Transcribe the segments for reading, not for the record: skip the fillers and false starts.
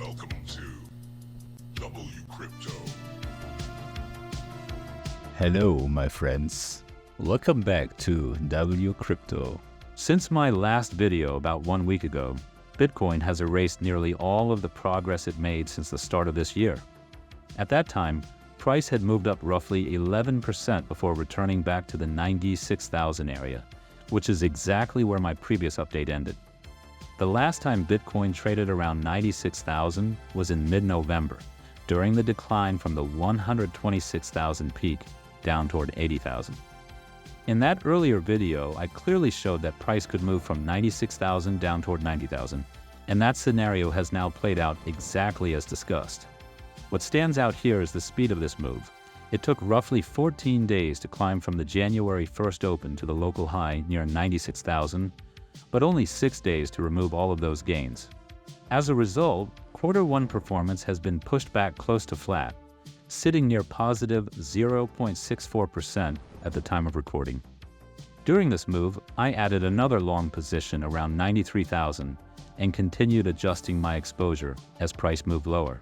Welcome to WCrypto. Hello, my friends. Welcome back to WCrypto. Since my last video about 1 week ago, Bitcoin has erased nearly all of the progress it made since the start of this year. At that time, price had moved up roughly 11% before returning back to the 96,000 area, which is exactly where my previous update ended. The last time Bitcoin traded around 96,000 was in mid-November, during the decline from the 126,000 peak down toward 80,000. In that earlier video, I clearly showed that price could move from 96,000 down toward 90,000, and that scenario has now played out exactly as discussed. What stands out here is the speed of this move. It took roughly 14 days to climb from the January 1st open to the local high near 96,000, but only 6 days to remove all of those gains. As a result, Q1 performance has been pushed back close to flat, sitting near positive 0.64% at the time of recording. During this move, I added another long position around 93,000 and continued adjusting my exposure as price moved lower.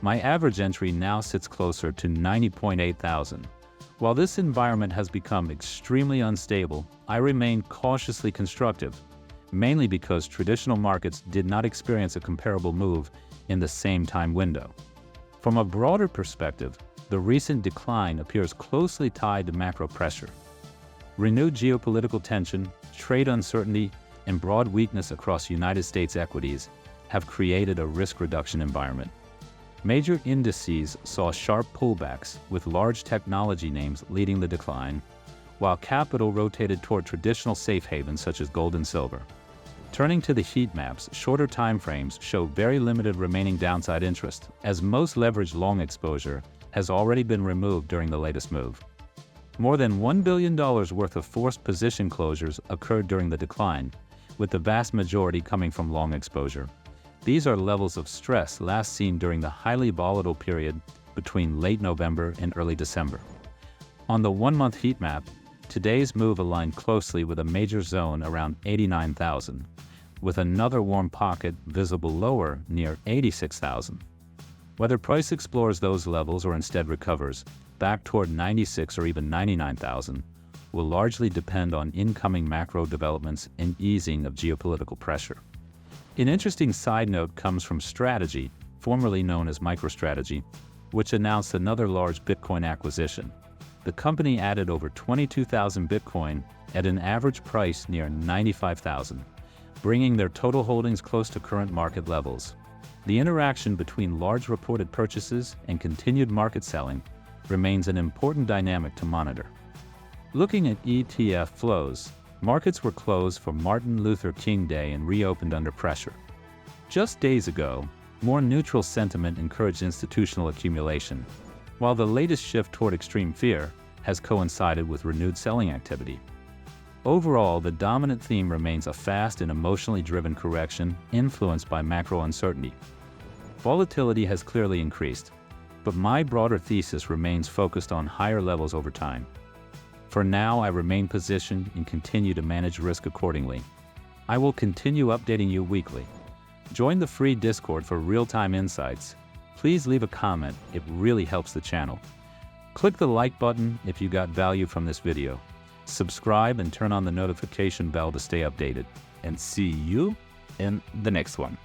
My average entry now sits closer to 90.8 thousand. While this environment has become extremely unstable, I remain cautiously constructive, mainly because traditional markets did not experience a comparable move in the same time window. From a broader perspective, the recent decline appears closely tied to macro pressure. Renewed geopolitical tension, trade uncertainty, and broad weakness across United States equities have created a risk reduction environment. Major indices saw sharp pullbacks, with large technology names leading the decline, while capital rotated toward traditional safe havens such as gold and silver. Turning to the heat maps, shorter time frames show very limited remaining downside interest, as most leveraged long exposure has already been removed during the latest move. More than $1 billion worth of forced position closures occurred during the decline, with the vast majority coming from long exposure. These are levels of stress last seen during the highly volatile period between late November and early December. On the 1-month heat map, today's move aligned closely with a major zone around 89,000, with another warm pocket visible lower near 86,000. Whether price explores those levels or instead recovers back toward 96 or even 99,000 will largely depend on incoming macro developments and easing of geopolitical pressure. An interesting side note comes from Strategy, formerly known as MicroStrategy, which announced another large Bitcoin acquisition. The company added over 22,000 Bitcoin at an average price near 95,000, bringing their total holdings close to current market levels. The interaction between large reported purchases and continued market selling remains an important dynamic to monitor. Looking at ETF flows, markets were closed for Martin Luther King Day and reopened under pressure. Just days ago, more neutral sentiment encouraged institutional accumulation, while the latest shift toward extreme fear has coincided with renewed selling activity. Overall, the dominant theme remains a fast and emotionally driven correction influenced by macro uncertainty. Volatility has clearly increased, but my broader thesis remains focused on higher levels over time. For now, I remain positioned and continue to manage risk accordingly. I will continue updating you weekly. Join the free Discord for real-time insights. Please leave a comment, it really helps the channel. Click the like button if you got value from this video. Subscribe and turn on the notification bell to stay updated. And see you in the next one.